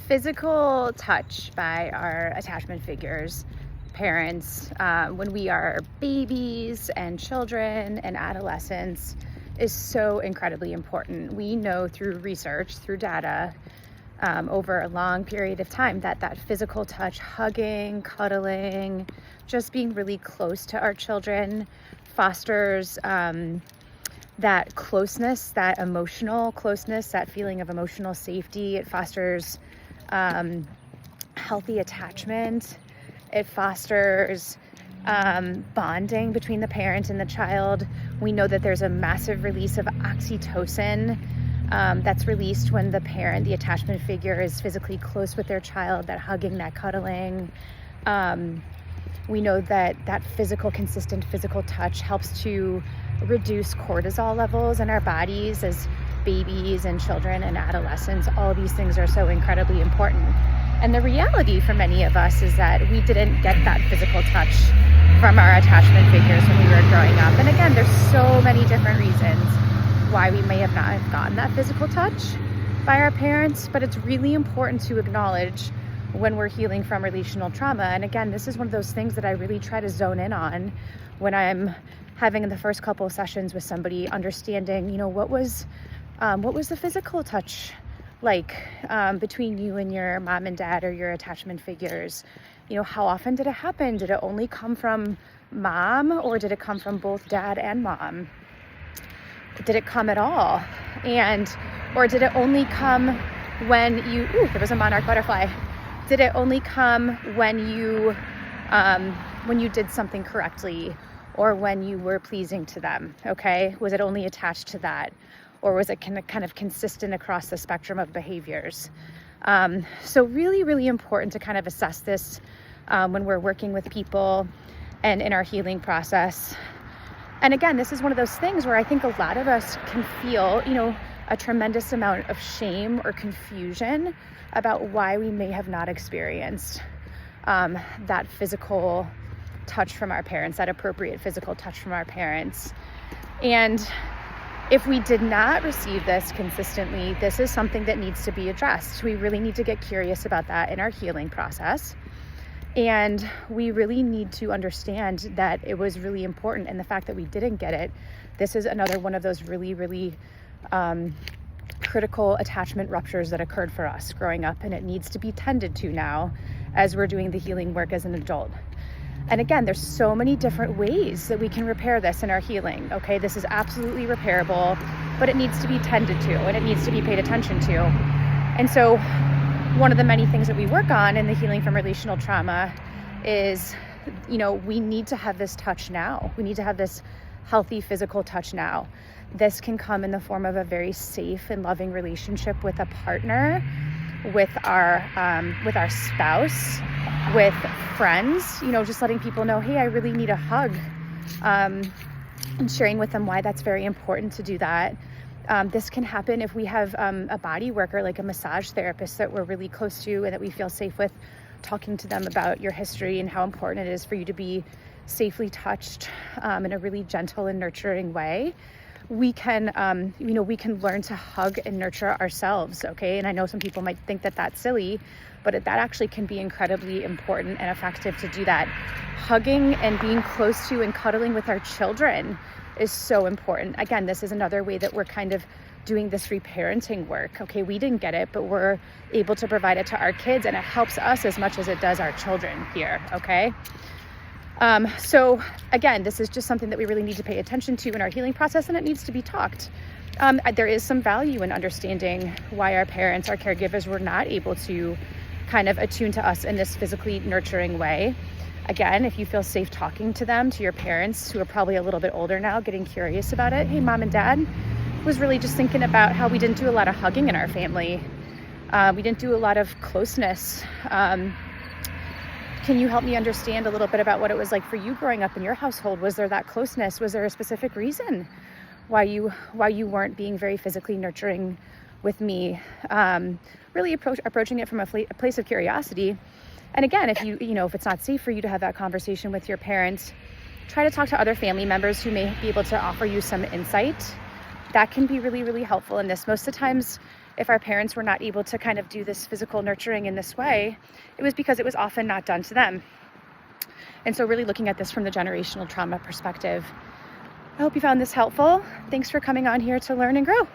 physical touch by our attachment figures, parents, when we are babies and children and adolescents is so incredibly important. We know through research, through data, over a long period of time that physical touch, hugging, cuddling, just being really close to our children fosters that closeness, that emotional closeness, that feeling of emotional safety. It fosters healthy attachment. It fosters bonding between the parent and the child. We know that there's a massive release of oxytocin that's released when the parent, the attachment figure, is physically close with their child, that hugging, that cuddling. We know that physical, consistent physical touch helps to reduce cortisol levels in our bodies as babies and children and adolescents. All these things are so incredibly important. And the reality for many of us is that we didn't get that physical touch from our attachment figures when we were growing up. And again, there's so many different reasons why we may have not gotten that physical touch by our parents, but it's really important to acknowledge when we're healing from relational trauma. And again, this is one of those things that I really try to zone in on when I'm having the first couple of sessions with somebody, understanding, what was the physical touch like between you and your mom and dad or your attachment figures? How often did it happen? Did it only come from mom, or did it come from both dad and mom? Did it come at all? Or did it only come when there was a monarch butterfly. Did it only come when you did something correctly, or when you were pleasing to them? Okay, was it only attached to that, or was it kind of consistent across the spectrum of behaviors? So really, really important to kind of assess this when we're working with people and in our healing process. And again, this is one of those things where I think a lot of us can feel, a tremendous amount of shame or confusion about why we may have not experienced that physical touch from our parents, that appropriate physical touch from our parents. And if we did not receive this consistently, this is something that needs to be addressed. We really need to get curious about that in our healing process. And we really need to understand that it was really important. And the fact that we didn't get it, this is another one of those really, really critical attachment ruptures that occurred for us growing up. And it needs to be tended to now as we're doing the healing work as an adult. And again, there's so many different ways that we can repair this in our healing. Okay, this is absolutely repairable, but it needs to be tended to and it needs to be paid attention to. And so one of the many things that we work on in the healing from relational trauma is, we need to have this touch now. We need to have this healthy physical touch now. This can come in the form of a very safe and loving relationship with a partner, with our spouse, with friends, just letting people know, hey, I really need a hug, and sharing with them why that's very important to do that. This can happen if we have a body worker, like a massage therapist that we're really close to and that we feel safe with, talking to them about your history and how important it is for you to be safely touched in a really gentle and nurturing way. We can, we can learn to hug and nurture ourselves, okay? And I know some people might think that that's silly, but that actually can be incredibly important and effective to do that. Hugging and being close to and cuddling with our children is so important. Again, this is another way that we're kind of doing this reparenting work. Okay, we didn't get it, but we're able to provide it to our kids, and it helps us as much as it does our children here, okay? So again, this is just something that we really need to pay attention to in our healing process, and it needs to be talked. There is some value in understanding why our parents, our caregivers, were not able to kind of attune to us in this physically nurturing way. Again, if you feel safe talking to them, to your parents who are probably a little bit older now, getting curious about it. Hey, mom and dad, was really just thinking about how we didn't do a lot of hugging in our family. We didn't do a lot of closeness. Can you help me understand a little bit about what it was like for you growing up in your household? Was there that closeness? Was there a specific reason why you weren't being very physically nurturing with me? Really approaching it from a place of curiosity. And again, if if it's not safe for you to have that conversation with your parents, try to talk to other family members who may be able to offer you some insight. That can be really, really helpful in this. Most of the times if our parents were not able to kind of do this physical nurturing in this way, it was because it was often not done to them. And so really looking at this from the generational trauma perspective. I hope you found this helpful. Thanks for coming on here to learn and grow.